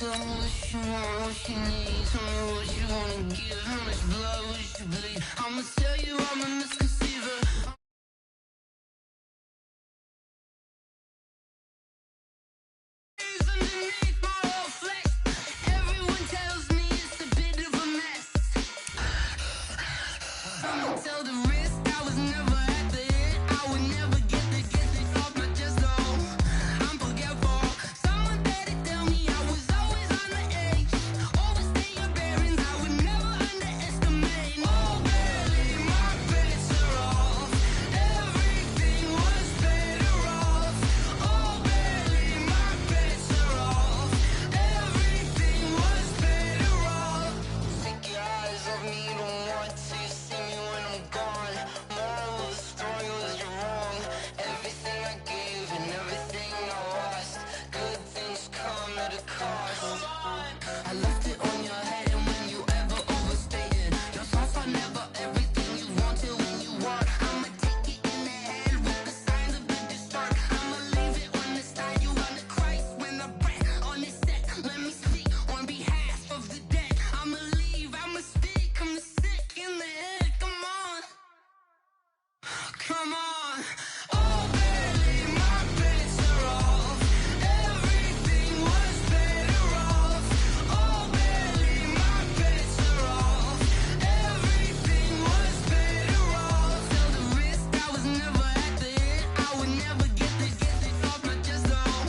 Tell me what you want, what you need. Tell me what you wanna give. How much blood would you bleed? I'ma tell you I'm a misconceiver. Underneath my whole flesh, everyone tells me it's a bit of a mess. I'ma tell the risk I was never at the hit. I would never get it off my chest though. I'm forgetful. Someone better tell me I was always on the edge. Overstay your bearings, I would never underestimate. Oh baby, my bets are off. Everything was better off. Oh baby, my bets are off. Everything was better off. Take your eyes off me, you don't want to see me when I'm gone. Moral of the story was you're wrong. Everything I gave and everything I lost. Good things come at a cost. I left it on your head, and when you ever overstated, your thoughts are never everything you wanted when you want. I'ma take it in the head with the signs of the distort. I'ma leave it on the side. You run the Christ when the breath on this set. Let me speak on behalf of the dead. I'ma leave, I'ma speak. I'm sick in the head. Come on, come on. Oh baby, my bets are off. Everything was better off. Oh baby, my bets are off. Everything was better off. Tell the risk I was never at the hit. I would never get it off my chest though.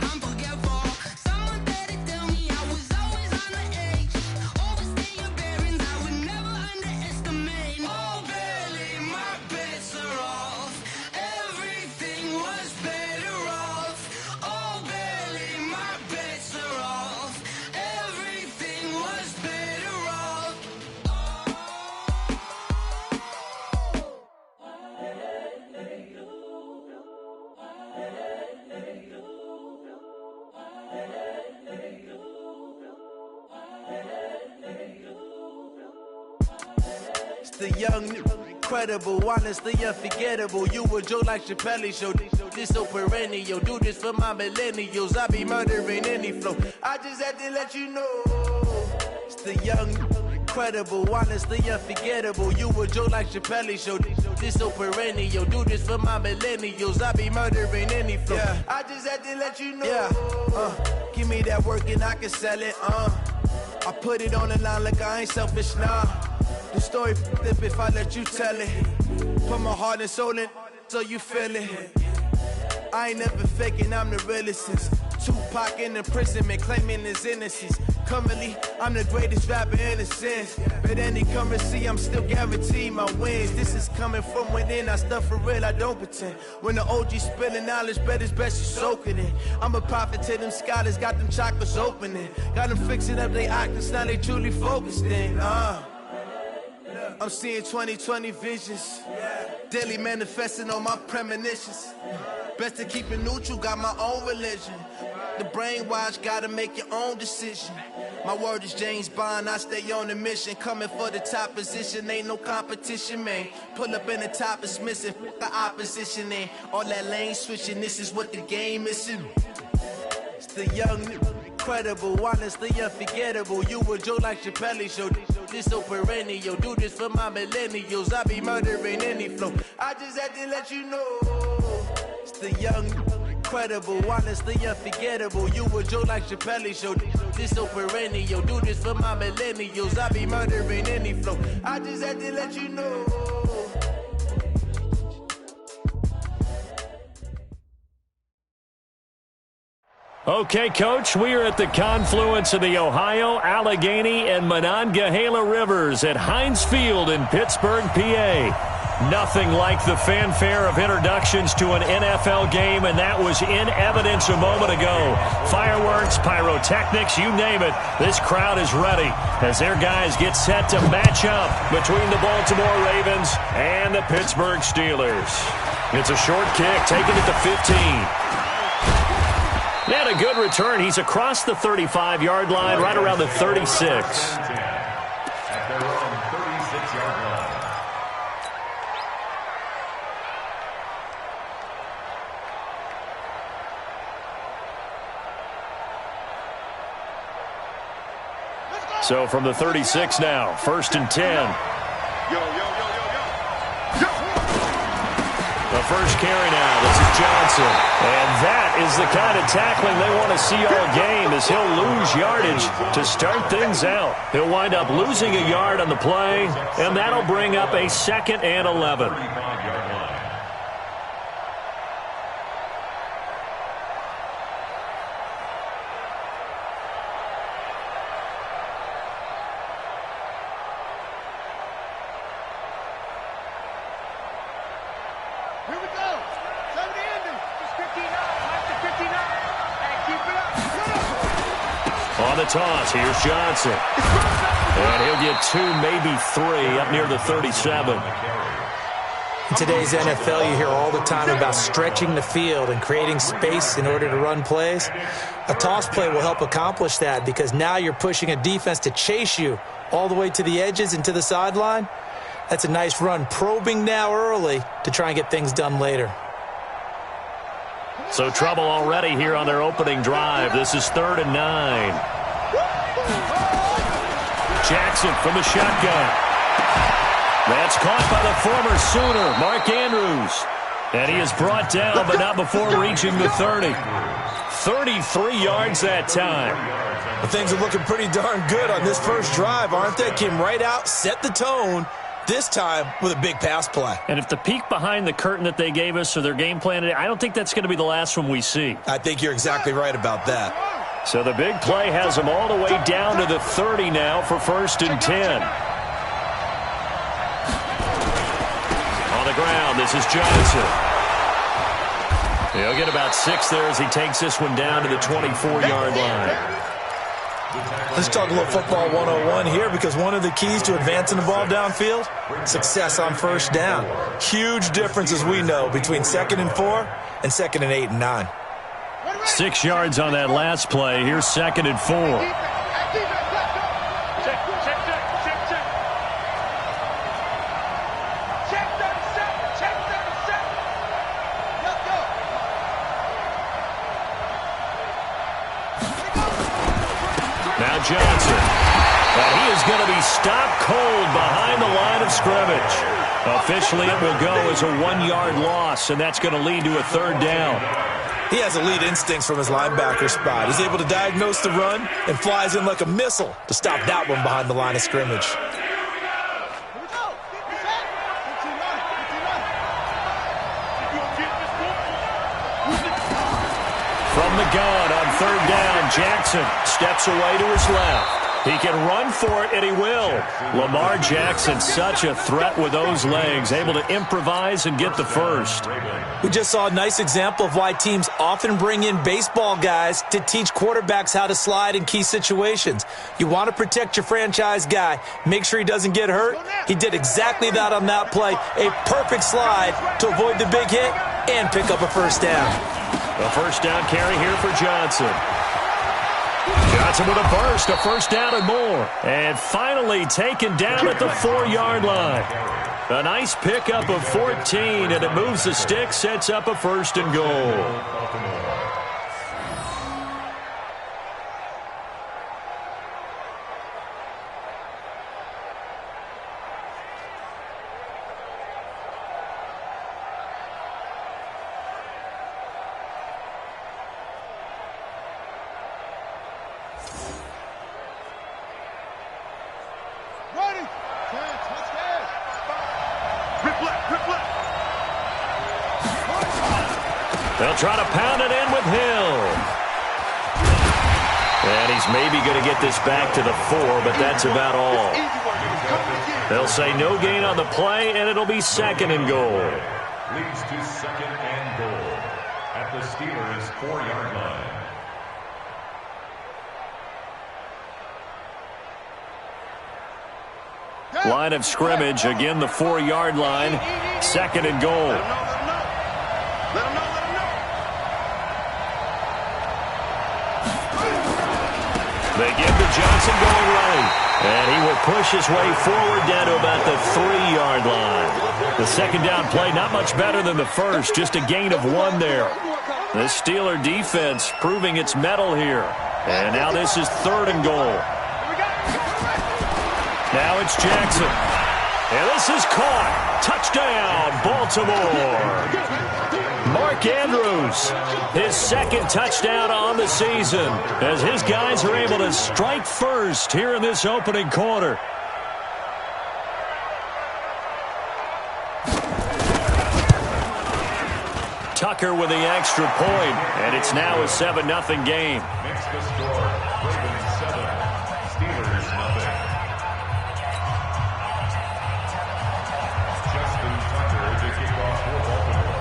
I'm forgetful. Someone better tell me I was always on the edge. Overstay your bearings, I would never underestimate. Oh baby, my bets are off. Everything was better off. Oh baby, my bets are off. Everything was better off. It's the young, incredible, honestly unforgettable. You a joke like Chappelle show. This so perennial. Do this for my millennials. I be murdering any flow. I just had to let you know. It's the young, incredible, honestly unforgettable. You a joke like Chappelle show. This so perennial. Do this for my millennials. I be murdering any flow. Yeah. I just had to let you know. Yeah. Give me that work and I can sell it. I put it on the line like I ain't selfish, nah. The story flip if I let you tell it. Put my heart and soul in so you feel it. I ain't never faking, I'm the realest since Tupac in imprisonment, claiming his innocence. Currently, I'm the greatest rapper in a sense. But any currency, I'm still guaranteed my wins. This is coming from within, I stuff for real, I don't pretend. When the OG spilling knowledge, bet it's best you soak it in. I'm a prophet to them scholars, got them chakras opening. Got them fixing up their octaves, now they truly focused in. I'm seeing 2020 visions, daily manifesting on my premonitions. Best to keep it neutral, got my own religion. The brainwash, gotta make your own decision. My word is James Bond, I stay on a mission. Coming for the top position, ain't no competition, man. Pull up in the top is missing, the opposition in. All that lane switching, this is what the game is. It's the young, incredible, honestly unforgettable. You a joke like Chappelle show. This so perennial. Do this for my millennials. I be murdering any flow. I just had to let you know. It's the young, incredible, honestly unforgettable. You a joke like Chappelle show. This so perennial. Do this for my millennials. I be murdering any flow. I just had to let you know. Okay, Coach, we are at the confluence of the Ohio, Allegheny, and Monongahela Rivers at Heinz Field in Pittsburgh, PA. Nothing like the fanfare of introductions to an NFL game, and that was in evidence a moment ago. Fireworks, pyrotechnics, you name it. This crowd is ready as their guys get set to match up between the Baltimore Ravens and the Pittsburgh Steelers. It's a short kick, taken at the 15. And a good return. He's across the 35-yard line, right around the 36. At their own 36-yard line. So from the 36 now, 1st and 10. The first carry now, this is Johnson. And that is the kind of tackling they want to see all game, as he'll lose yardage to start things out. He'll wind up losing a yard on the play, and that'll bring up a 2nd and 11. On the toss, here's Johnson. And he'll get 2, maybe 3, up near the 37. In today's NFL, you hear all the time about stretching the field and creating space in order to run plays. A toss play will help accomplish that, because now you're pushing a defense to chase you all the way to the edges and to the sideline. That's a nice run, probing now early to try and get things done later. So trouble already here on their opening drive. This is 3rd and 9. Jackson from the shotgun. That's caught by the former Sooner, Mark Andrews. And he is brought down, but not before reaching the 30. 33 yards that time. Well, things are looking pretty darn good on this first drive, aren't they? Came right out, set the tone, this time with a big pass play. And if the peek behind the curtain that they gave us or their game plan today, I don't think that's going to be the last one we see. I think you're exactly right about that. So the big play has them all the way down to the 30 now for 1st and 10. On the ground, this is Johnson. He'll get about 6 there as he takes this one down to the 24-yard line. Let's talk a little football 101 here, because one of the keys to advancing the ball downfield, success on first down. Huge difference, as we know, between 2nd and 4 and 2nd and 8 and 9. 6 yards on that last play. Here's 2nd and 4. Now Johnson. And he is going to be stopped cold behind the line of scrimmage. Officially, it will go as a 1-yard loss, and that's going to lead to a 3rd down. He has elite instincts from his linebacker spot. He's able to diagnose the run and flies in like a missile to stop that one behind the line of scrimmage. From the gun on 3rd down, Jackson steps away to his left. He can run for it, and he will. Lamar Jackson, such a threat with those legs, able to improvise and get the first. We just saw a nice example of why teams often bring in baseball guys to teach quarterbacks how to slide in key situations. You want to protect your franchise guy. Make sure he doesn't get hurt. He did exactly that on that play. A perfect slide to avoid the big hit and pick up a first down. A first down carry here for Johnson. Johnson with a burst, a first down and more. And finally taken down at the 4-yard line. A nice pickup of 14, and it moves the stick, sets up a 1st and goal. They'll try to pound it in with Hill. And he's maybe going to get this back to the 4, but that's about all. They'll say no gain on the play, and it'll be 2nd and goal. Leads to 2nd and goal at the Steelers' 4-yard line. Line of scrimmage, again the 4-yard line, 2nd and goal. They give to Johnson going right, and he will push his way forward down to about the 3-yard line. The 2nd down play, not much better than the first, just a gain of 1 there. The Steeler defense proving its mettle here. And now this is 3rd and goal. Now it's Jackson. And this is caught. Touchdown, Baltimore. Mark Andrews, his second touchdown on the season, as his guys are able to strike first here in this opening quarter. Tucker with the extra point, and it's now a 7-0 game. Makes the score Ravens 7, Steelers 0. Justin Tucker to kick off for Baltimore.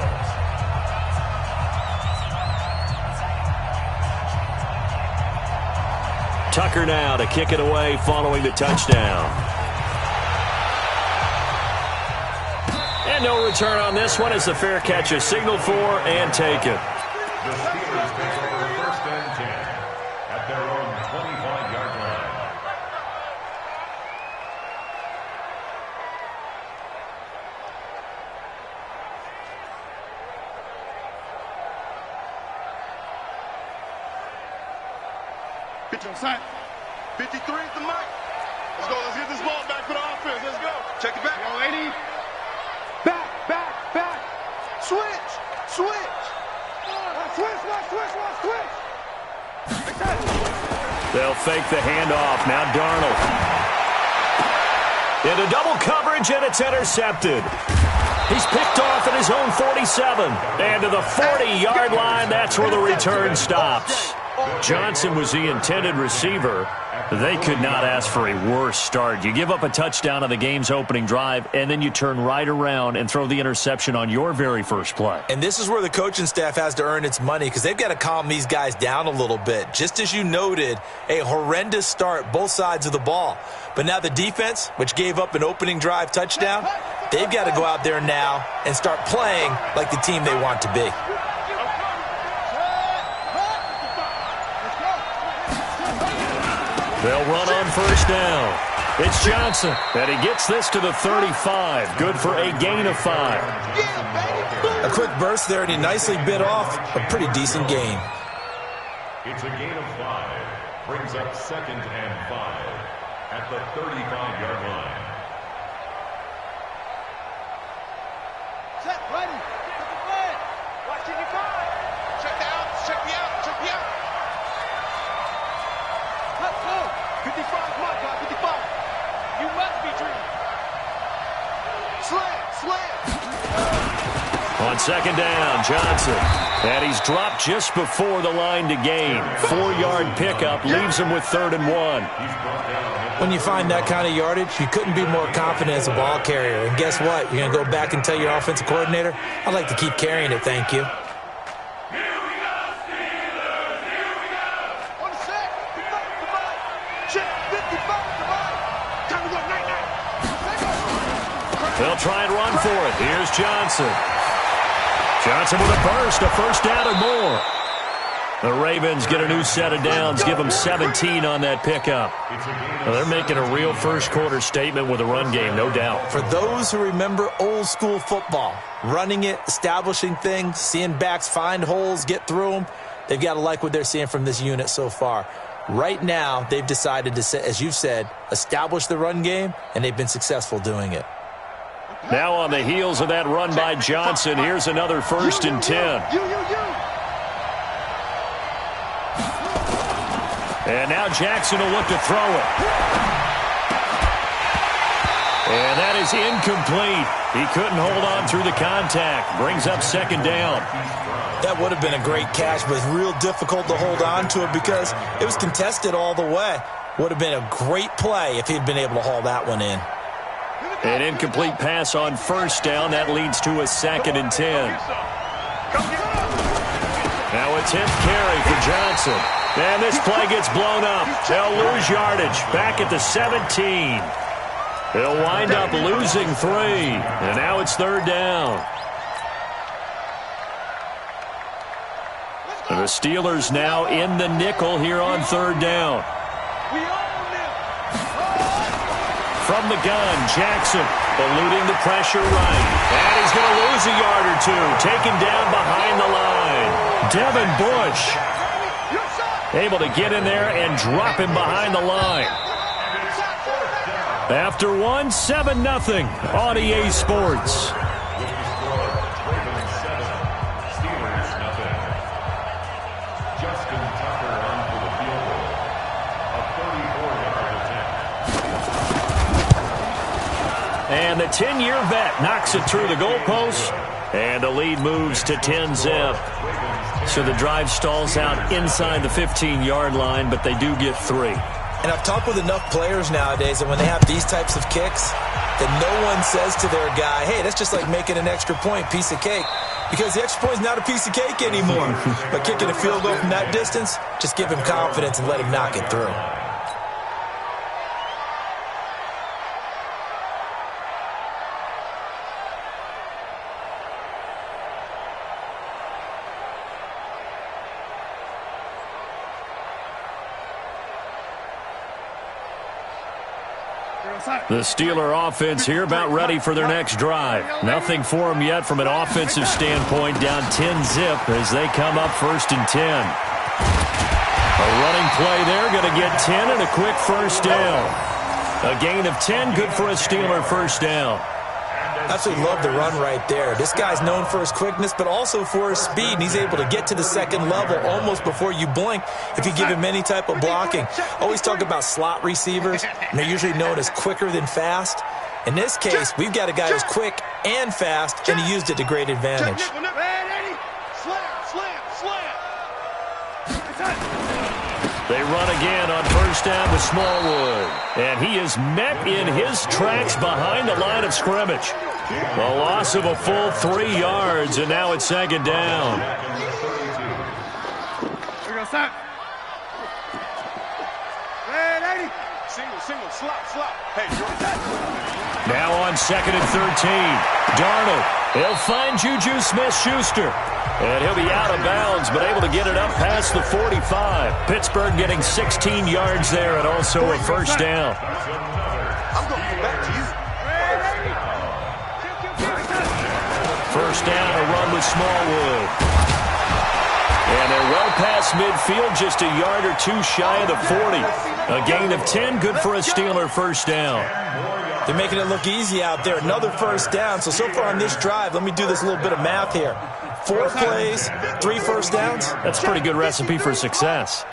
Tucker now to kick it away following the touchdown. And no return on this one as the fair catch is signaled for and taken. The Steelers take over first and 10 at their own 25-yard line. Pitch on sight. 53 is the mark. Let's go. Let's get this ball back for the offense. Let's go. Check it back. Yo, 80. Back. Switch. Switch. They'll fake the handoff. Now Darnold. Into double coverage, and it's intercepted. He's picked off at his own 47. And to the 40-yard line, that's where the return stops. Johnson was the intended receiver. They could not ask for a worse start. You give up a touchdown on the game's opening drive, and then you turn right around and throw the interception on your very first play. And this is where the coaching staff has to earn its money, because they've got to calm these guys down a little bit. Just as you noted, a horrendous start, both sides of the ball. But now the defense, which gave up an opening drive touchdown, they've got to go out there now and start playing like the team they want to be. They'll run on first down. It's Johnson, and he gets this to the 35. Good for a gain of 5. A quick burst there, and he nicely bit off a pretty decent gain. It's a gain of 5. Brings up 2nd and 5 at the 35-yard line. Set, ready. Watching your car. Check the out. Check the out. Check the out. Let's go. 55, my God, 55. You must be dreaming. Slam. On second down, Johnson. And he's dropped just before the line to gain. 4-yard pickup leaves him with 3rd and 1. When you find that kind of yardage, you couldn't be more confident as a ball carrier. And guess what? You're going to go back and tell your offensive coordinator, I'd like to keep carrying it, thank you. They'll try and run for it. Here's Johnson. Johnson with a burst, a first down and more. The Ravens get a new set of downs, give them 17 on that pickup. Well, they're making a real first-quarter statement with a run game, no doubt. For those who remember old-school football, running it, establishing things, seeing backs find holes, get through them, they've got to like what they're seeing from this unit so far. Right now, they've decided to, as you've said, establish the run game, and they've been successful doing it. Now on the heels of that run by Johnson, here's another 1st and 10. And now Jackson will look to throw it. And that is incomplete. He couldn't hold on through the contact. Brings up 2nd down. That would have been a great catch, but it's real difficult to hold on to it because it was contested all the way. Would have been a great play if he'd been able to haul that one in. An incomplete pass on first down. That leads to a 2nd and 10. Now a 10th carry for Johnson. And this play gets blown up. They'll lose yardage. Back at the 17. They'll wind up losing 3. And now it's 3rd down. And the Steelers now in the nickel here on 3rd down. From the gun, Jackson eluding the pressure right. And he's going to lose a yard or 2. Taken down behind the line. Devin Bush able to get in there and drop him behind the line. After one, 7-0 on EA Sports. And the 10-year vet knocks it through the goalpost, and the lead moves to 10-zip. So the drive stalls out inside the 15-yard line, but they do get 3. And I've talked with enough players nowadays that when they have these types of kicks, that no one says to their guy, hey, that's just like making an extra point, piece of cake. Because the extra point is not a piece of cake anymore. But kicking a field goal from that distance, just give him confidence and let him knock it through. The Steeler offense here about ready for their next drive. Nothing for them yet from an offensive standpoint, down 10-zip as they come up 1st and 10. A running play there, going to get 10 and a quick first down. A gain of 10, good for a Steeler first down. Absolutely love the run right there. This guy's known for his quickness, but also for his speed. And he's able to get to the second level almost before you blink if you give him any type of blocking. Always talk about slot receivers, and they're usually known as quicker than fast. In this case, we've got a guy who's quick and fast, and he used it to great advantage. They run again on first down with Smallwood. And he is met in his tracks behind the line of scrimmage. A loss of a full 3 yards, and now it's 2nd down. Here we go, stop. Single, slot. Hey, now on 2nd and 13. Darnold. He'll find Juju Smith-Schuster. And he'll be out of bounds, but able to get it up past the 45. Pittsburgh getting 16 yards there and also a first down. I'm going to come back to you. First down, a run with Smallwood. And they're well past midfield, just a yard or two shy of the 40. A gain of 10, good for a Steeler first down. They're making it look easy out there. Another first down. So far on this drive, let me do this little bit of math here. 4 plays, 3 first downs. That's a pretty good recipe for success.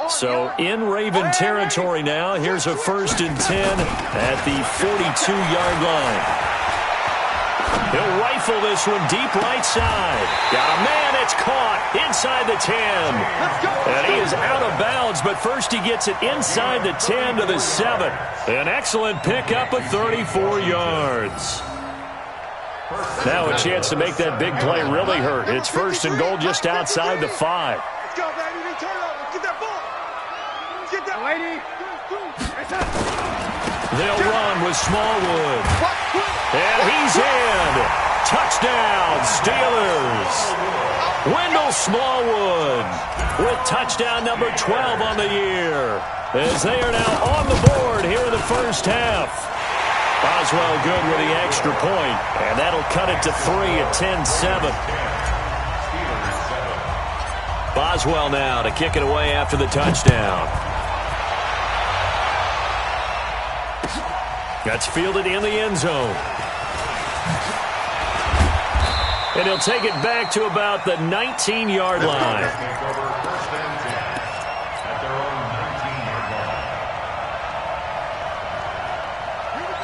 So in Raven territory now, here's a 1st and 10 at the 42-yard line. He'll rifle this one deep right side. Got a man, it's caught inside the 10. And he is out of bounds, but first he gets it inside the 10 to the 7. An excellent pickup of 34 yards. Now a chance to make that big play really hurt. It's 1st and goal just outside the 5. Let's go, baby. Turn it over. Get that ball. Get that lady. They'll run with Smallwood. And he's in. Touchdown, Steelers. Wendell Smallwood with touchdown number 12 on the year. As they are now on the board here in the first half. Boswell good with the extra point, and that'll cut it to 3 at 10-7. Boswell now to kick it away after the touchdown. That's fielded in the end zone. And he'll take it back to about the 19-yard line.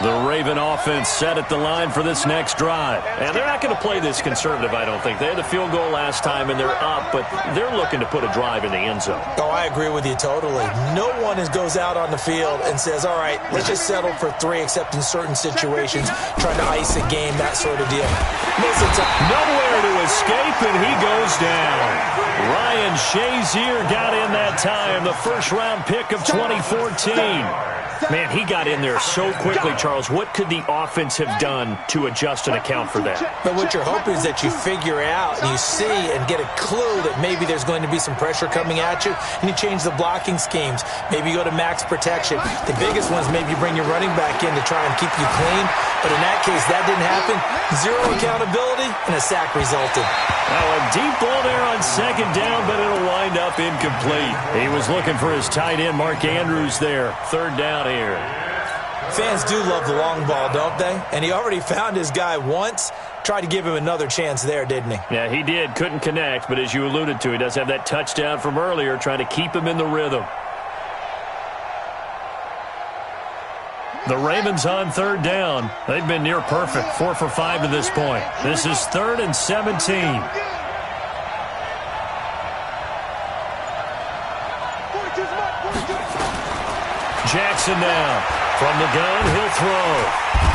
The Raven offense set at the line for this next drive. And they're not going to play this conservative, I don't think. They had the field goal last time, and they're up, but they're looking to put a drive in the end zone. Oh, I agree with you totally. No one goes out on the field and says, all right, let's just settle for 3, except in certain situations, trying to ice a game, that sort of deal. Nowhere to escape, and he goes down. Ryan Shazier got in that time, the first-round pick of 2014. Man, he got in there so quickly, Charles. What could the offense have done to adjust and account for that? But what you're hoping is that you figure out and you see and get a clue that maybe there's going to be some pressure coming at you, and you change the blocking schemes. Maybe you go to max protection. The biggest one is maybe you bring your running back in to try and keep you clean. But in that case, that didn't happen. 0 accountability, and a sack resulted. Now a deep ball there on 2nd down, but it'll wind up incomplete. He was looking for his tight end, Mark Andrews, there. 3rd down here. Fans do love the long ball, don't they? And he already found his guy once. Tried to give him another chance there, didn't he? Yeah, he did. Couldn't connect, but as you alluded to, he does have that touchdown from earlier, trying to keep him in the rhythm. The Ravens on third down. They've been near perfect, 4 for 5 to this point. This is 3rd and 17. Jackson now. From the gun, he'll throw.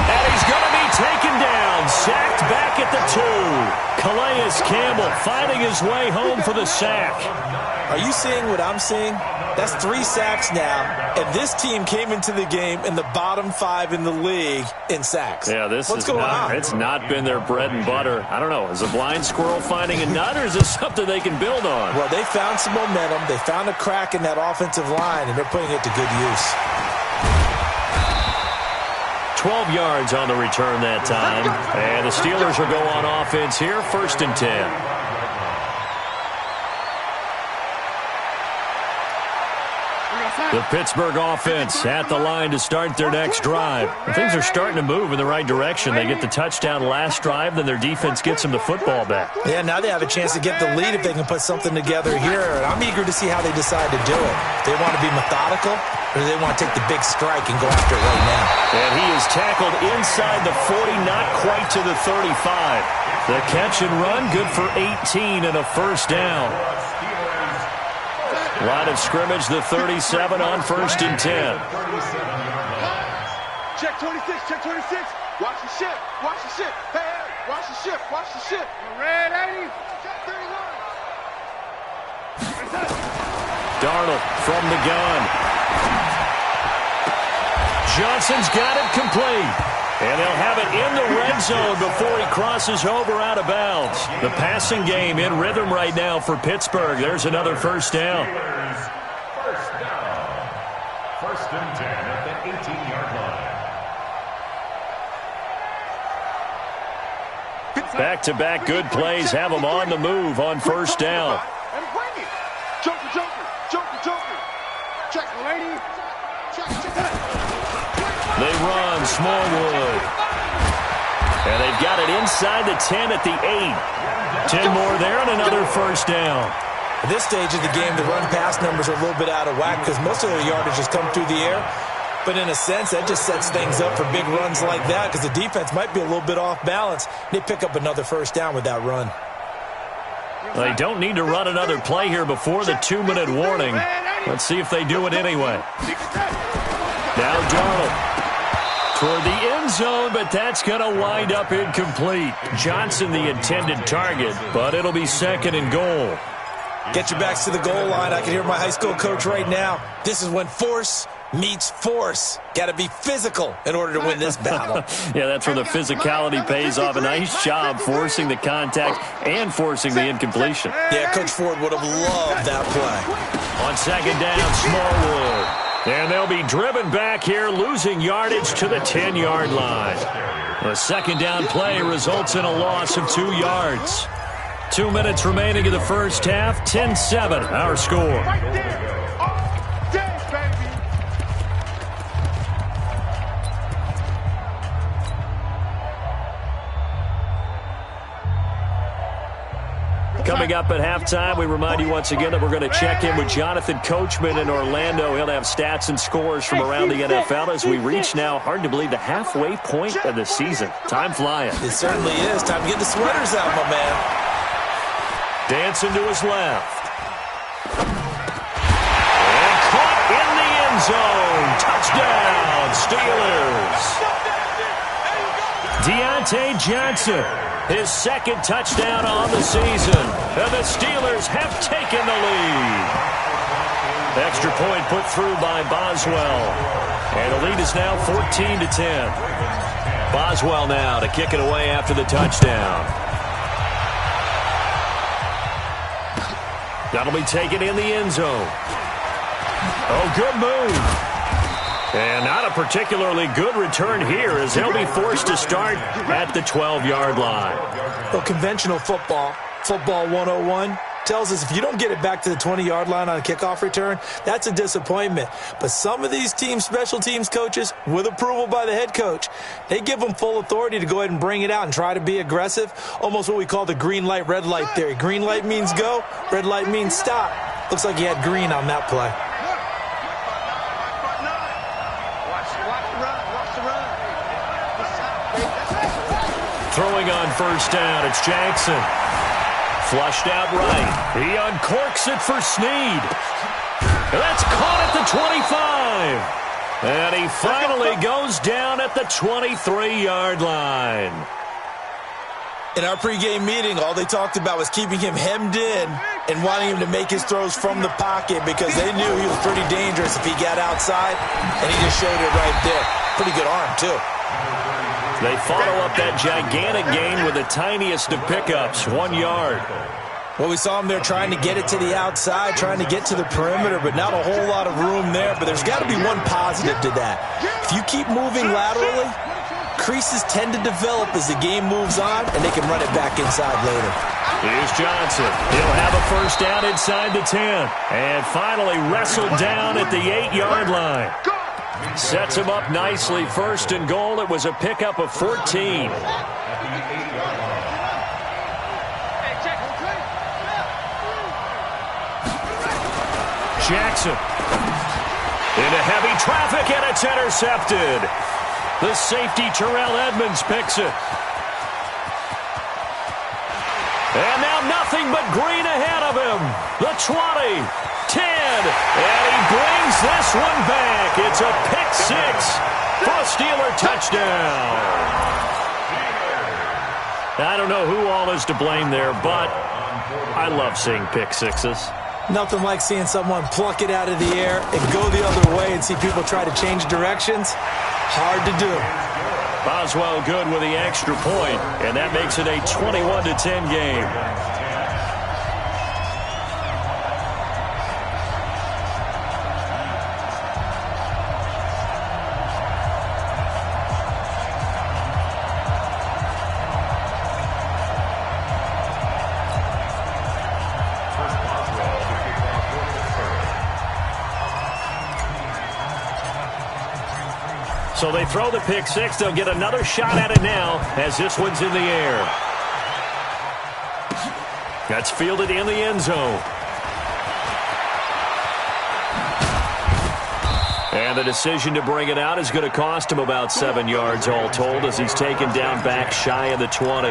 And he's going to be taken down. Sacked back at the 2. Calais Campbell finding his way home for the sack. Are you seeing what I'm seeing? That's 3 sacks now, and this team came into the game in the bottom 5 in the league in sacks. Yeah, What's going on? It's not been their bread and butter. I don't know. Is a blind squirrel finding a nut, or is this something they can build on? Well, they found some momentum. They found a crack in that offensive line, and they're putting it to good use. 12 yards on the return that time. And the Steelers will go on offense here, 1st and 10. The Pittsburgh offense at the line to start their next drive. Things are starting to move in the right direction. They get the touchdown last drive, then their defense gets them the football back. Yeah, now they have a chance to get the lead if they can put something together here. And I'm eager to see how they decide to do it. They want to be methodical, or do they want to take the big strike and go after it right now? And he is tackled inside the 40, not quite to the 35. The catch and run, good for 18 and a 1st down. Line of scrimmage, the 37 on 1st and 10. Check 26, check 26. Watch the ship, watch the ship. Hey, hey, watch the ship, watch the ship. Red 80. Check 31. Darnold from the gun. Johnson's got it complete. And they'll have it in the red zone before he crosses over out of bounds. The passing game in rhythm right now for Pittsburgh. There's another 1st down. First down. 1st and 10 at the 18-yard line. Back-to-back good plays have them on the move on 1st down. And bring it. Joker, Joker, Joker, Joker. Check, lady. Check. They run Smallwood. And they've got it inside the 10 at the 8. 10 more there and another 1st down. At this stage of the game, the run-pass numbers are a little bit out of whack because most of their yardage has come through the air. But in a sense, that just sets things up for big runs like that because the defense might be a little bit off balance. They pick up another 1st down with that run. They don't need to run another play here before the 2-minute warning. Let's see if they do it anyway. Now Darnold toward the end zone, but that's going to wind up incomplete. Johnson the intended target, but it'll be 2nd and goal. Get your backs to the goal line. I can hear my high school coach right now. This is when force meets force. Got to be physical in order to win this battle. Yeah, that's where the physicality pays off. A nice job forcing the contact and forcing the incompletion. Yeah, Coach Ford would have loved that play. On 2nd down, Smallwood. And they'll be driven back here, losing yardage to the 10-yard line. The 2nd down play results in a loss of 2 yards. 2 minutes remaining in the 1st half, 10-7, our score. Right there. All day, baby. Coming up at halftime, we remind you once again that we're going to check in with Jonathan Coachman in Orlando. He'll have stats and scores from around the NFL as we reach now, hard to believe, the halfway point of the season. Time flying. It certainly is. Time to get the sweaters out, my man. Dancing to his left. And caught in the end zone. Touchdown, Steelers. Deontay Johnson, his 2nd touchdown on the season. And the Steelers have taken the lead. Extra point put through by Boswell. And the lead is now 14-10. Boswell now to kick it away after the touchdown. That'll be taken in the end zone. Oh, good move. And not a particularly good return here as they'll be forced to start at the 12-yard line. Well, conventional football 101, tells us if you don't get it back to the 20-yard line on a kickoff return, that's a disappointment. But some of these special teams coaches, with approval by the head coach, they give them full authority to go ahead and bring it out and try to be aggressive, almost what we call the green light, red light theory. Green light means go, red light means stop. Looks like he had green on that play. Throwing on first down, it's Jackson. Flushed out right. He uncorks it for Snead. That's caught at the 25. And he finally goes down at the 23-yard line. In our pregame meeting, all they talked about was keeping him hemmed in and wanting him to make his throws from the pocket because they knew he was pretty dangerous if he got outside, and he just showed it right there. Pretty good arm, too. They follow up that gigantic gain with the tiniest of pickups, 1 yard. Well, we saw him there trying to get it to the outside, trying to get to the perimeter, but not a whole lot of room there. But there's got to be one positive to that. If you keep moving laterally, creases tend to develop as the game moves on, and they can run it back inside later. Here's Johnson. He'll have a first down inside the 10. And finally wrestled down at the 8-yard line. Sets him up nicely. First and goal. It was a pickup of 14. Jackson. Into heavy traffic, and it's intercepted. The safety, Terrell Edmonds, picks it. And now nothing but green ahead of him. The 20, 10, and he brings this one back. It's a pick six for a Steeler touchdown. I don't know who all is to blame there, but I love seeing pick sixes. Nothing like seeing someone pluck it out of the air and go the other way and see people try to change directions. Hard to do. Boswell good with the extra point, and that makes it a 21-10 game. So they throw the pick six. They'll get another shot at it now as this one's in the air. That's fielded in the end zone. And the decision to bring it out is going to cost him about 7 yards all told as he's taken down back shy of the 20.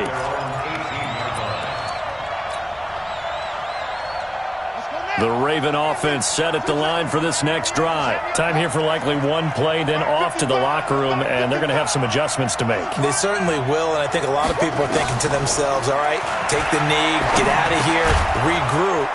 The Raven offense set at the line for this next drive. Time here for likely one play, then off to the locker room, and they're going to have some adjustments to make. They certainly will, and I think a lot of people are thinking to themselves, all right, take the knee, get out of here, regroup.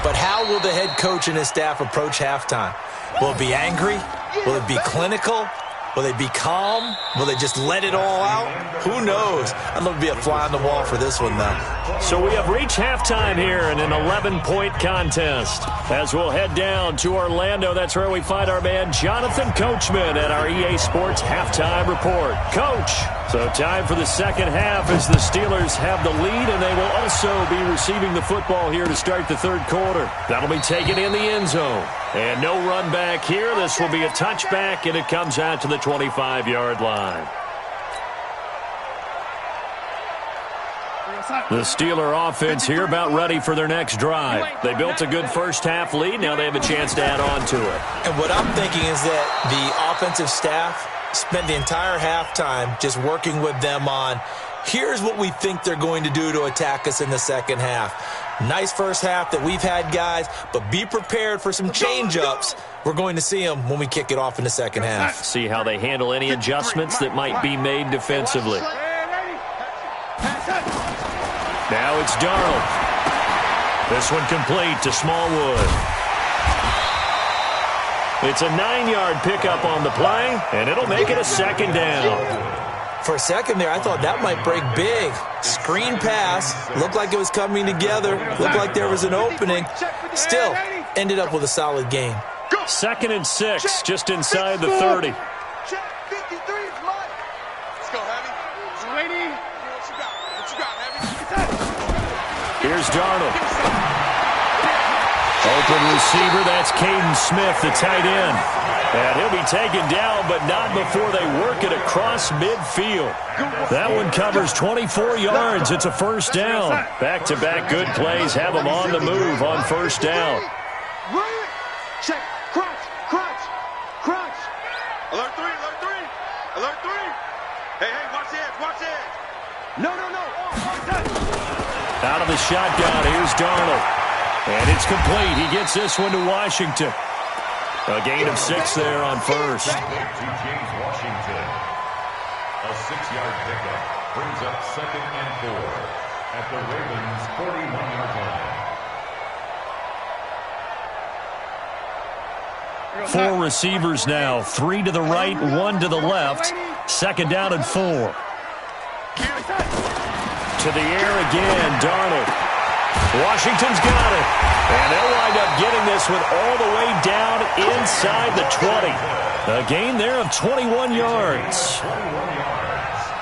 But how will the head coach and his staff approach halftime? Will it be angry? Will it be clinical? Will they be calm? Will they just let it all out? Who knows? I'd love to be a fly on the wall for this one, though. So we have reached halftime here in an 11-point contest. As we'll head down to Orlando, that's where we find our man Jonathan Coachman at our EA Sports Halftime Report. Coach, so time for the second half as the Steelers have the lead, and they will also be receiving the football here to start the third quarter. That'll be taken in the end zone. And no run back here. This will be a touchback, and it comes out to the 25-yard line. The Steeler offense here about ready for their next drive. They built a good first-half lead. Now they have a chance to add on to it. And what I'm thinking is that the offensive staff spent the entire halftime just working with them on, here's what we think they're going to do to attack us in the second half. Nice first half that we've had, guys, but be prepared for some change-ups. We're going to see them when we kick it off in the second half. See how they handle any adjustments that might be made defensively. Now it's Darnold. This one complete to Smallwood. It's a 9-yard pickup on the play, and it'll make it a second down. For a second there, I thought that might break big. Screen pass. Looked like it was coming together. Looked like there was an opening. Still, ended up with a solid gain. 2nd and 6, just inside the 30. Check 53 is mine. Let's go, Heavy. Ready? What you got? What you got, Heavy? Here's Darnold. Open receiver, that's Caden Smith, the tight end. And he'll be taken down, but not before they work it across midfield. That one covers 24 yards. It's a first down. Back-to-back good plays have them on the move on first down. Check. Crunch. Alert 3. Hey, watch the edge. No. Out of the shotgun, here's Darnold. And it's complete. He gets this one to Washington. A gain of 6 there on first. To James Washington. A 6-yard pickup brings up 2nd and 4 at the Ravens' 41-yard line. 4 receivers now. 3 to the right, 1 to the left. 2nd down and 4. To the air again, Darnold. Washington's got it. And they'll wind up getting this one all the way down inside the 20. A gain there of 21 yards.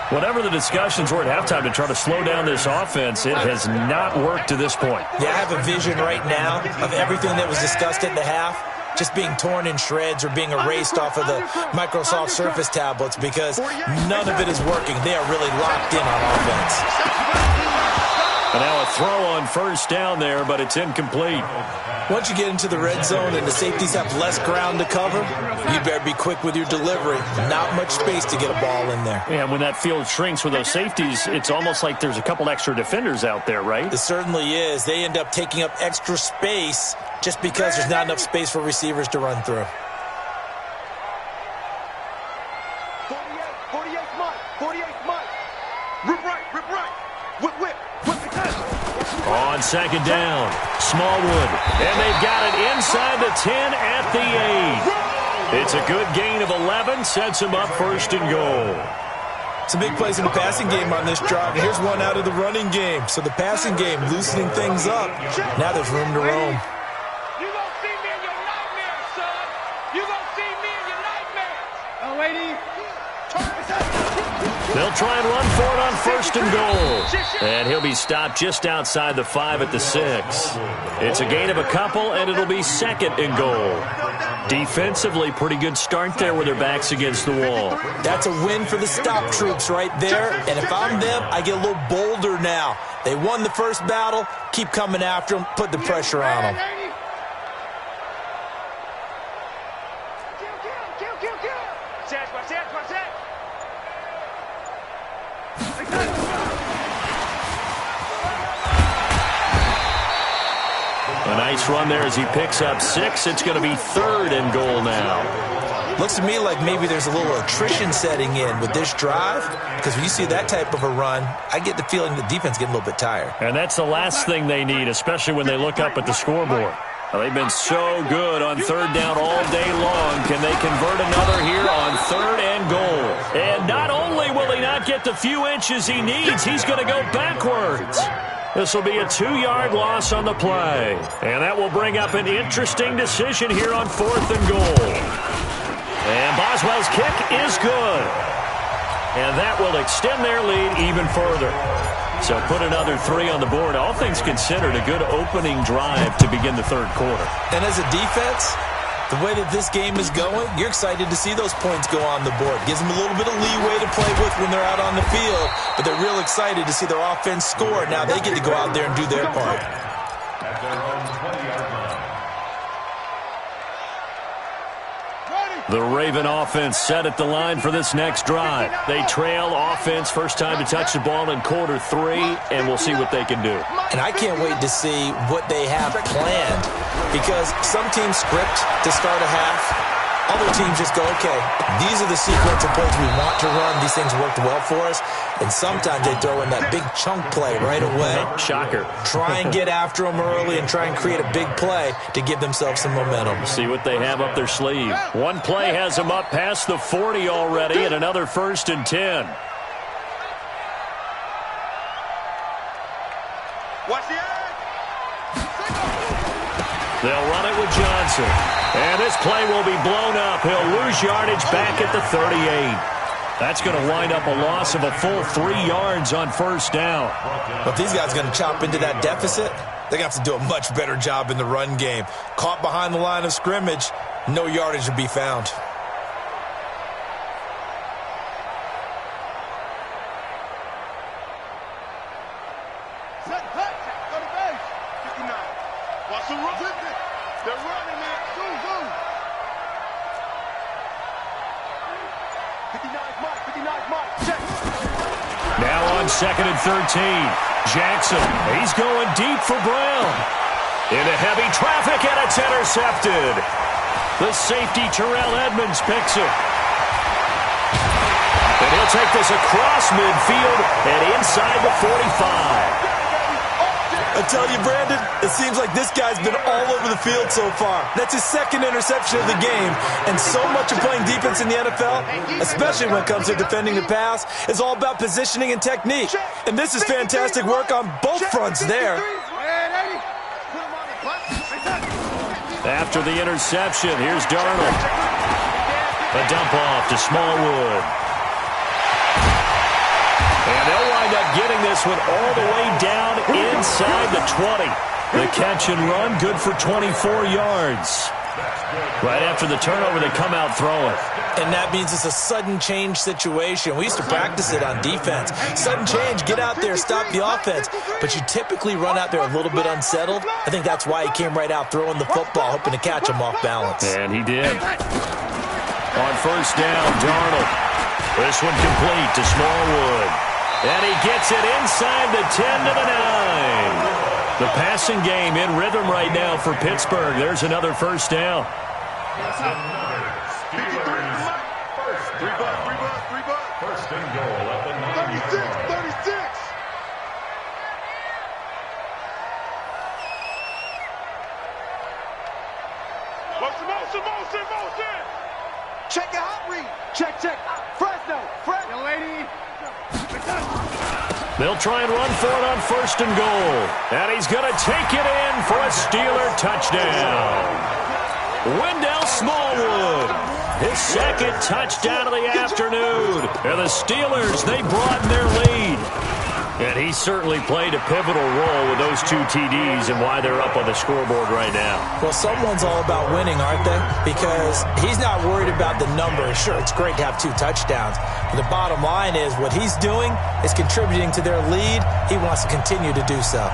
Whatever the discussions were at halftime to try to slow down this offense, it has not worked to this point. Yeah, I have a vision right now of everything that was discussed at the half just being torn in shreds or being erased off of the Microsoft Surface tablets because none of it is working. They are really locked in on offense. And now a throw on first down there, but it's incomplete. Once you get into the red zone and the safeties have less ground to cover, you better be quick with your delivery. Not much space to get a ball in there. Yeah, when that field shrinks with those safeties, it's almost like there's a couple extra defenders out there, right? It certainly is. They end up taking up extra space just because there's not enough space for receivers to run through. 48 Mike. Rip right. Whip. On 2nd down, Smallwood. And they've got it inside the 10 at the 8. It's a good gain of 11, sets them up 1st and goal. Some big plays in the passing game on this drive. Here's one out of the running game. So the passing game loosening things up. Now there's room to roam. You gonna see me in your nightmares, son. You gonna see me in your nightmares. Oh, wait. They'll try and run for it on 1st and goal. And he'll be stopped just outside the 5 at the 6. It's a gain of a couple, and it'll be 2nd and goal. Defensively, pretty good start there with their backs against the wall. That's a win for the stop troops right there. And if I'm them, I get a little bolder now. They won the first battle. Keep coming after them. Put the pressure on them. A nice run there as he picks up 6. It's going to be 3rd and goal now. Looks to me like maybe there's a little attrition setting in with this drive, because when you see that type of a run, I get the feeling the defense getting a little bit tired. And that's the last thing they need, especially when they look up at the scoreboard. Well, they've been so good on 3rd down all day long. Can they convert another here on 3rd and goal? And not only will he not get the few inches he needs, he's going to go backwards. This will be a 2-yard loss on the play. And that will bring up an interesting decision here on 4th and goal. And Boswell's kick is good. And that will extend their lead even further. So put another 3 on the board. All things considered, a good opening drive to begin the 3rd quarter. And as a defense, the way that this game is going, you're excited to see those points go on the board. Gives them a little bit of leeway to play with when they're out on the field, but they're real excited to see their offense score. Now they get to go out there and do their part. At their own 20-yard line. The Raven offense set at the line for this next drive. They trail offense, first time to touch the ball in quarter 3, and we'll see what they can do. And I can't wait to see what they have planned, because some teams script to start a half. Other teams just go, okay, these are the sequence of plays we want to run. These things worked well for us. And sometimes they throw in that big chunk play right away. Shocker. Try and get after them early and try and create a big play to give themselves some momentum. See what they have up their sleeve. One play has them up past the 40 already, and another 1st and 10. Watch the edge. They'll run it with Johnson. And this play will be blown up. He'll lose yardage back at the 38. That's going to wind up a loss of a full 3 yards on 1st down. But if these guys are going to chop into that deficit, They got to do a much better job in the run game. Caught behind the line of scrimmage, no yardage to be found. Now on 2nd and 13. Jackson, he's going deep for Brown. Into heavy traffic, and it's intercepted. The safety, Terrell Edmonds, picks it. And he'll take this across midfield and inside the 45. I tell you, Brandon, it seems like this guy's been all over the field so far. That's his second interception of the game, and so much of playing defense in the NFL, especially when it comes to defending the pass, is all about positioning and technique. And this is fantastic work on both fronts there. After the interception, here's Darnold. A dump off to Smallwood. And they'll wind up getting this one all the way down inside the 20. The catch and run, good for 24 yards. Right after the turnover, they come out throwing. And that means it's a sudden change situation. We used to practice it on defense. Sudden change, get out there, stop the offense. But you typically run out there a little bit unsettled. I think that's why he came right out throwing the football, hoping to catch him off balance. And he did. On first down, Darnold. This one complete to Smallwood. And he gets it inside the 10 to the 9. The passing game in rhythm right now for Pittsburgh. There's another first down. First and goal at the 9-yard line. 36. Motion. Check your hot read. Check. Fresno. Yo, lady. They'll try and run for it on first and goal. And he's going to take it in for a Steeler touchdown. Wendell Smallwood, his second touchdown of the afternoon. And the Steelers, they broaden their lead. And he certainly played a pivotal role with those two TDs and why they're up on the scoreboard right now. Well, someone's all about winning, aren't they? Because he's not worried about the numbers. Sure, it's great to have 2 touchdowns. But the bottom line is what he's doing is contributing to their lead. He wants to continue to do so.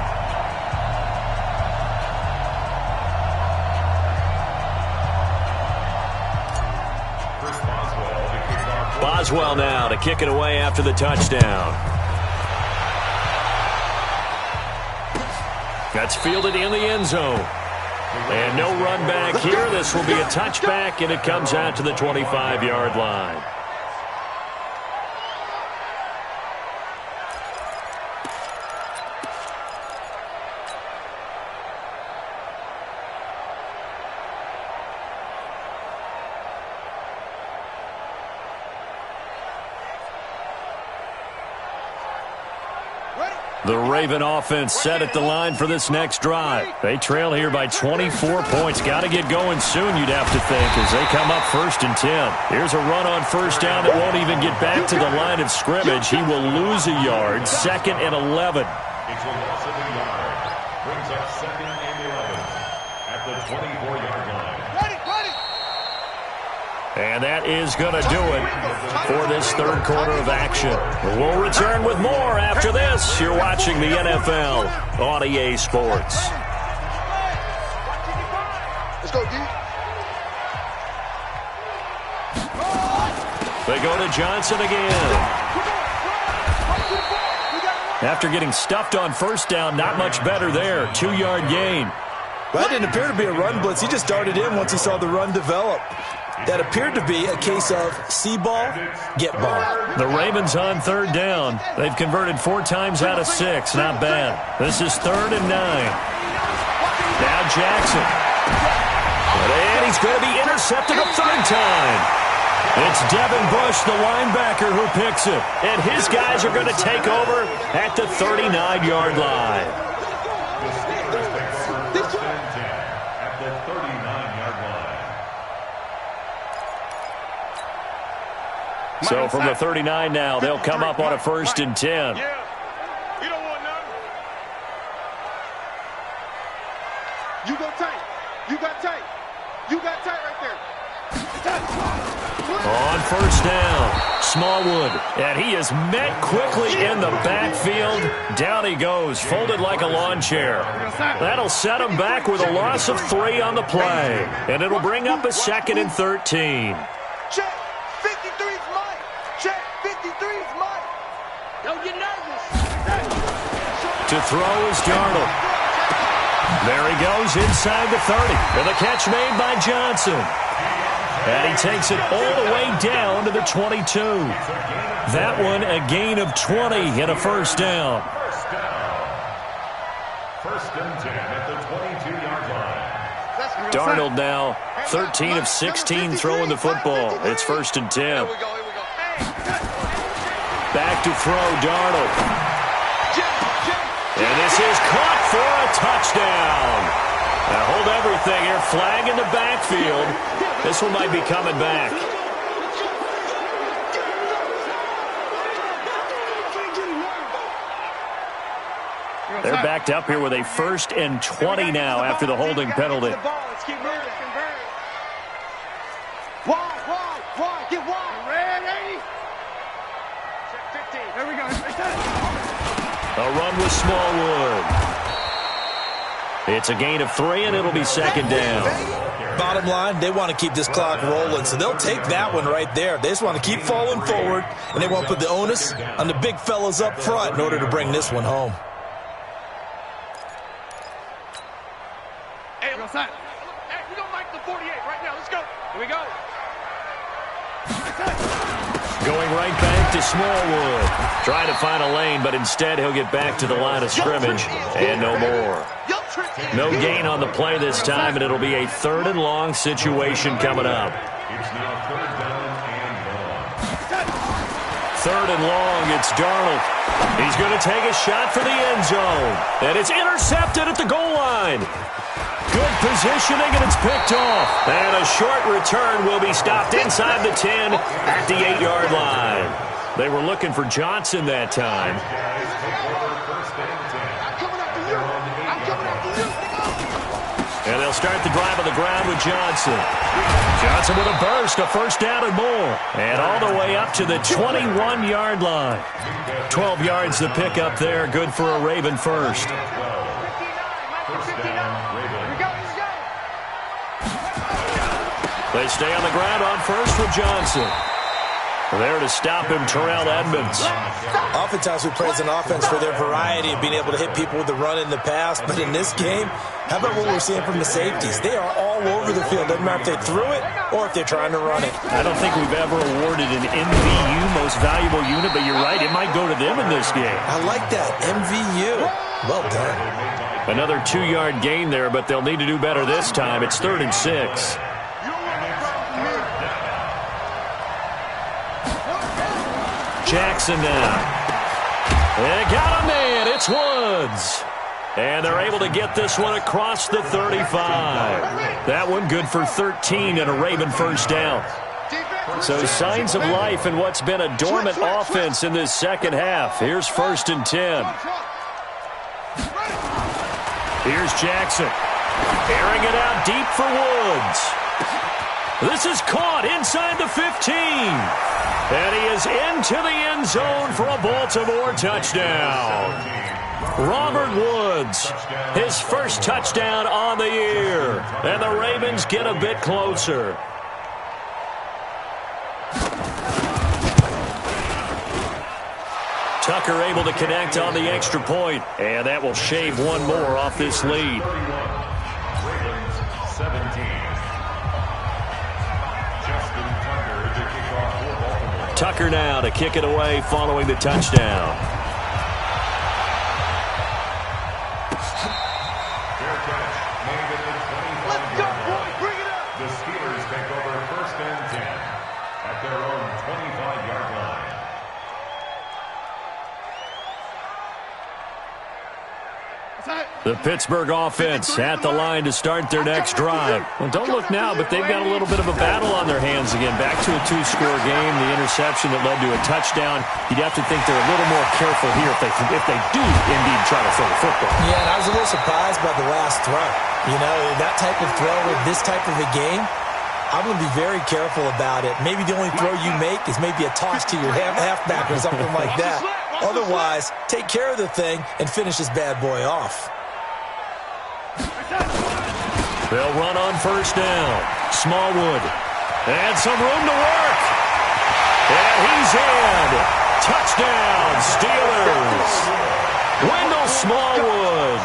Boswell now to kick it away after the touchdown. That's fielded in the end zone. And no run back here. This will be a touchback, and it comes out to the 25-yard line. The Raven offense set at the line for this next drive. They trail here by 24 points. Got to get going soon, you'd have to think, as they come up 1st and 10. Here's a run on first down that won't even get back to the line of scrimmage. He will lose a yard. 2nd and 11. It's a loss of a yard. Brings up 2nd and 11 at the 24-yard line. And that is going to do it for this third quarter of action. We'll return with more after this. You're watching the NFL on EA Sports. Let's go, D. They go to Johnson again. After getting stuffed on first down, not much better there. 2-yard gain. Well, that didn't appear to be a run blitz. He just darted in once he saw the run develop. That appeared to be a case of see ball, get ball. The Ravens on third down. They've converted 4 times out of 6. Not bad. This is 3rd and 9. Now Jackson. And he's going to be intercepted a 3rd time. It's Devin Bush, the linebacker, who picks it. And his guys are going to take over at the 39-yard line. The Steelers take over 1st and 10 at the 39-yard line. So from the 39 now, they'll come up on a 1st and 10. Yeah. You don't want none. You go tight. You got tight. You got tight right there. On first down, Smallwood, and he is met quickly in the backfield. Down he goes, folded like a lawn chair. That'll set him back with a loss of 3 on the play, and it'll bring up a 2nd and 13. Check. 53's Mike. Check. 53's Mike. Don't get nervous. To throw is Darnold. There he goes inside the 30, and the catch made by Johnson. And he takes it all the way down to the 22. That one a gain of 20 and a first down. First and 10 at the 22-yard line. Darnold now 13 of 16 throwing the football. It's first and 10. Back to throw, Darnold. And this is caught for a touchdown. Now hold everything here. Flag in the backfield. This one might be coming back. They're backed up here with a 1st and 20 now after the holding penalty. Let's keep moving. Wide. Get wide. Ready? Check 15. There we go. A run with Smallwood. It's a gain of 3, and it'll be 2nd down. Bottom line, they want to keep this clock rolling, so they'll take that one right there. They just want to keep falling forward, and they want to put the onus on the big fellas up front in order to bring this one home. Hey, we're going to make the 48 right now. Let's go. Here we go. Going right back to Smallwood. Trying to find a lane, but instead he'll get back to the line of scrimmage, and no more. No gain on the play this time, and it'll be a 3rd and long situation coming up. It's now 3rd down and long. 3rd and long, it's Darnold. He's going to take a shot for the end zone, and it's intercepted at the goal line. Good positioning, and it's picked off. And a short return will be stopped inside the 10 at the 8-yard line. They were looking for Johnson that time. And they'll start the drive on the ground with Johnson. Johnson with a burst, a first down and more. And all the way up to the 21-yard line. 12 yards the pick up there, good for a Raven first. They stay on the ground on first with Johnson. There to stop him, Terrell Edmonds. Oftentimes we praise an offense for their variety of being able to hit people with the run in the pass, but in this game, how about what we're seeing from the safeties? They are all over the field. Doesn't matter if they threw it or if they're trying to run it. I don't think we've ever awarded an MVU, most valuable unit, but you're right, it might go to them in this game. I like that, MVU. Well done. Another 2-yard gain there, but they'll need to do better this time. It's 3rd and 6. Jackson now. And got a man. It's Woods. And they're able to get this one across the 35. That one good for 13 and a Raven first down. So signs of life in what's been a dormant offense in this second half. Here's 1st and 10. Here's Jackson. Airing it out deep for Woods. This is caught inside the 15. And he is into the end zone for a Baltimore touchdown. Robert Woods, his first touchdown on the year. And the Ravens get a bit closer. Tucker able to connect on the extra point. And that will shave one more off this lead. Ravens 17. Tucker now to kick it away following the touchdown. Fair catch made at the 25-yard line. Bring it up. The Steelers take over 1st and 10 at their own 25-yard line. The Pittsburgh offense at the line to start their next drive. Well, don't look now, but they've got a little bit of a battle on their hands again. Back to a two-score game, the interception that led to a touchdown. You'd have to think they're a little more careful here if they do indeed try to throw the football. Yeah, and I was a little surprised by the last throw. You know, that type of throw with this type of a game, I'm going to be very careful about it. Maybe the only throw you make is maybe a toss to your halfback or something like that. Otherwise, take care of the thing and finish this bad boy off. They'll run on first down. Smallwood. And some room to work. And he's in. Touchdown, Steelers. Wendell Smallwood.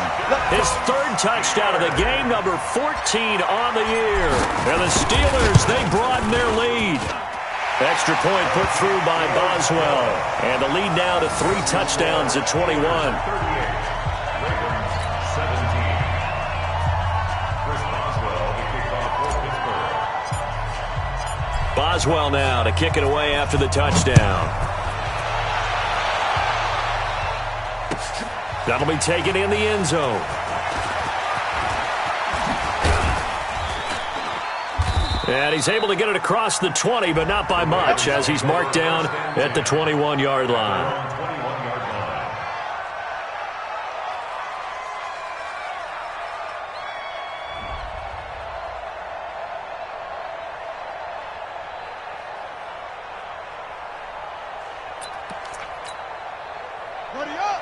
His third touchdown of the game, number 14 on the year. And the Steelers, they broaden their lead. Extra point put through by Boswell. And the lead now to 3 touchdowns at 21. Boswell now to kick it away after the touchdown. That'll be taken in the end zone. And he's able to get it across the 20, but not by much, as he's marked down at the 21-yard line.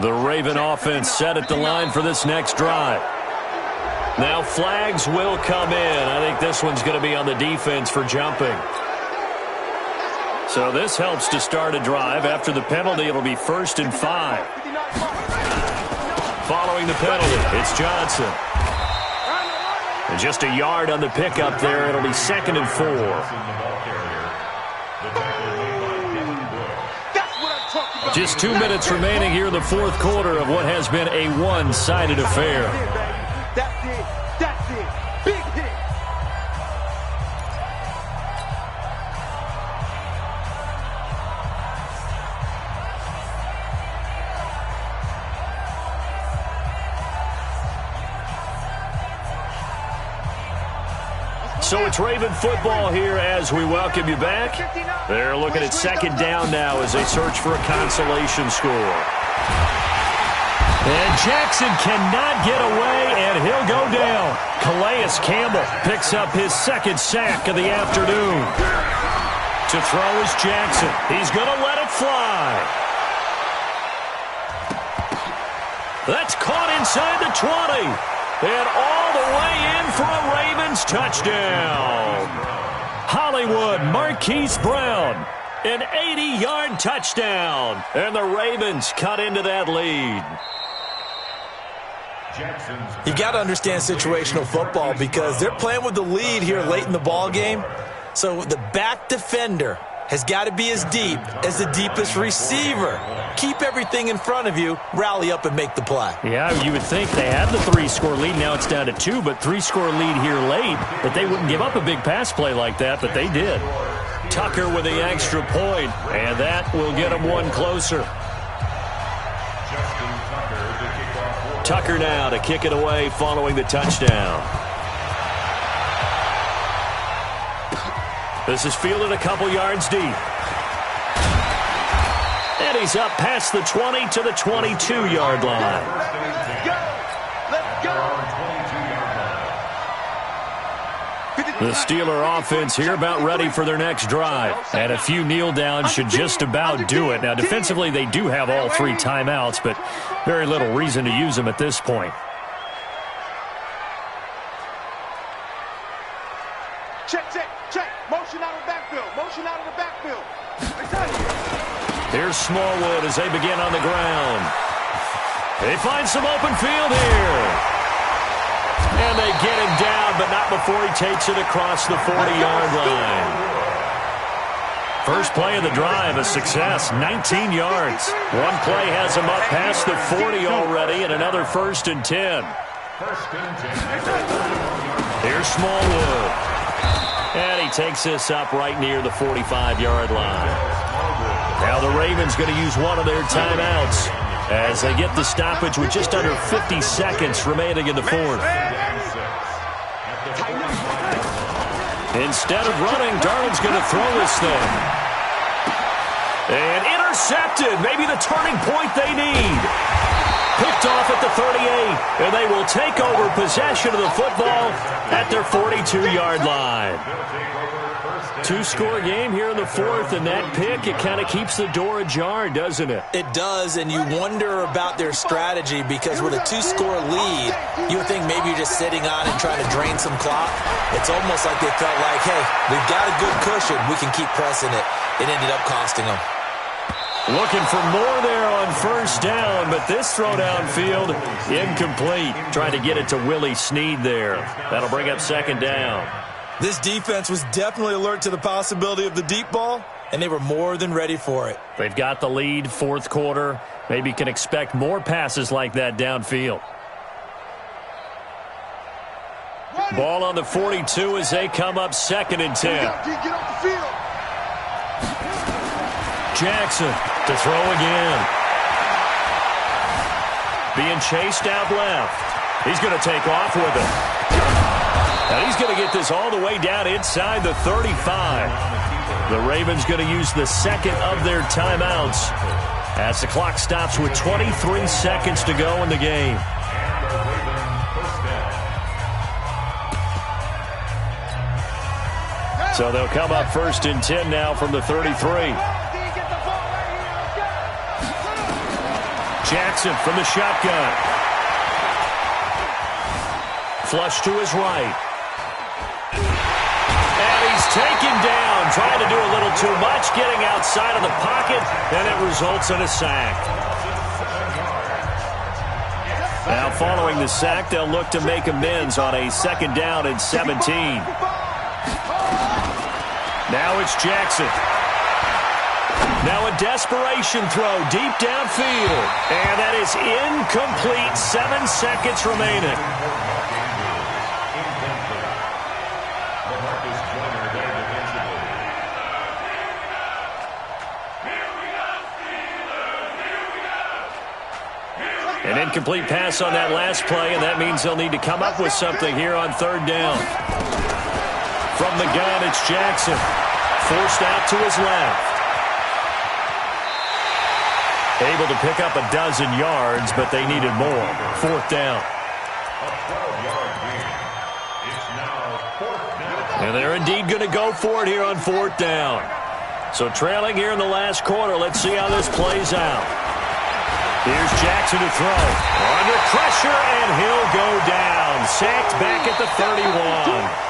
The Raven offense set at the line for this next drive. Now flags will come in. I think this one's going to be on the defense for jumping. So this helps to start a drive. After the penalty, it'll be 1st and 5. Following the penalty, it's Johnson. And just a yard on the pickup there. It'll be 2nd and 4. Just 2 minutes remaining here in the fourth quarter of what has been a one-sided affair. That's it. That's it. Big hit. So it's Raven football here as we welcome you back. They're looking at 2nd down now as they search for a consolation score. And Jackson cannot get away, and he'll go down. Calais Campbell picks up his 2nd sack of the afternoon. To throw is Jackson. He's going to let it fly. That's caught inside the 20. And all the way in for a Ravens touchdown. Hollywood Marquise Brown, an 80-yard touchdown. And the Ravens cut into that lead. You got to understand situational football because they're playing with the lead here late in the ball game. So the back defender has got to be as deep as the deepest receiver. Keep everything in front of you, rally up and make the play. Yeah, you would think they had the 3-score lead. Now it's down to 2, but 3-score lead here late, that they wouldn't give up a big pass play like that, but they did. Tucker with the extra point, and that will get them one closer. Tucker now to kick it away following the touchdown. This is fielded a couple yards deep. And he's up past the 20 to the 22-yard line. The Steeler offense here about ready for their next drive. And a few kneel downs should just about do it. Now, defensively, they do have all 3 timeouts, but very little reason to use them at this point. Check, check, check. Motion out of the backfield. Motion out of the backfield. Here's Smallwood as they begin on the ground. They find some open field here. And they get him down, but not before he takes it across the 40-yard line. First play of the drive, a success, 19 yards. One play has him up past the 40 already, and another 1st and 10. Here's Smallwood. And he takes this up right near the 45-yard line. Now the Ravens going to use one of their timeouts as they get the stoppage with just under 50 seconds remaining in the fourth. Instead of running, Darnold's going to throw this thing. And intercepted. Maybe the turning point they need. Picked off at the 38, and they will take over possession of the football at their 42-yard line. Two-score game here in the fourth, and that pick, it kind of keeps the door ajar, doesn't it? It does, and you wonder about their strategy because with a two-score lead, you would think maybe you're just sitting on and trying to drain some clock. It's almost like they felt like, hey, we've got a good cushion. We can keep pressing it. It ended up costing them. Looking for more there on first down, but this throw downfield, incomplete. Trying to get it to Willie Snead there. That'll bring up second down. This defense was definitely alert to the possibility of the deep ball, and they were more than ready for it. They've got the lead, fourth quarter. Maybe can expect more passes like that downfield. Ball on the 42 as they come up 2nd and 10. Get off the field. Jackson to throw again. Being chased out left. He's going to take off with it. And he's going to get this all the way down inside the 35. The Ravens going to use the second of their timeouts as the clock stops with 23 seconds to go in the game. So they'll come up 1st and 10 now from the 33. Jackson from the shotgun. Flush to his right. And he's taken down, trying to do a little too much, getting outside of the pocket, and it results in a sack. Now following the sack, they'll look to make amends on a 2nd down and 17. Now it's Jackson. Now a desperation throw deep downfield. And that is incomplete. 7 seconds remaining. An incomplete pass on that last play, and that means they'll need to come up with something here on 3rd down. From the gun, it's Jackson. Forced out to his left. Able to pick up a dozen yards, but they needed more. 4th down. And they're indeed going to go for it here on 4th down. So trailing here in the last quarter. Let's see how this plays out. Here's Jackson to throw. Under pressure, and he'll go down. Sacked back at the 31.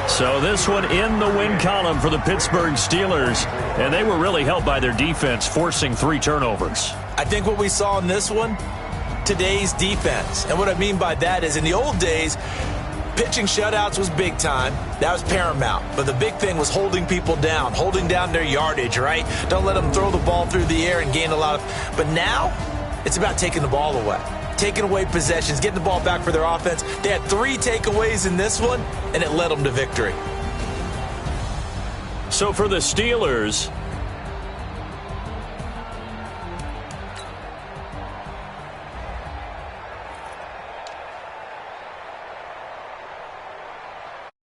So this one in the win column for the Pittsburgh Steelers. And they were really helped by their defense, forcing 3 turnovers. I think what we saw in this one, today's defense. And what I mean by that is in the old days, pitching shutouts was big time. That was paramount. But the big thing was holding people down, holding down their yardage, right? Don't let them throw the ball through the air and gain a lot of... But now, it's about taking the ball away. Taking away possessions, getting the ball back for their offense. They had 3 takeaways in this one, and it led them to victory. So for the Steelers,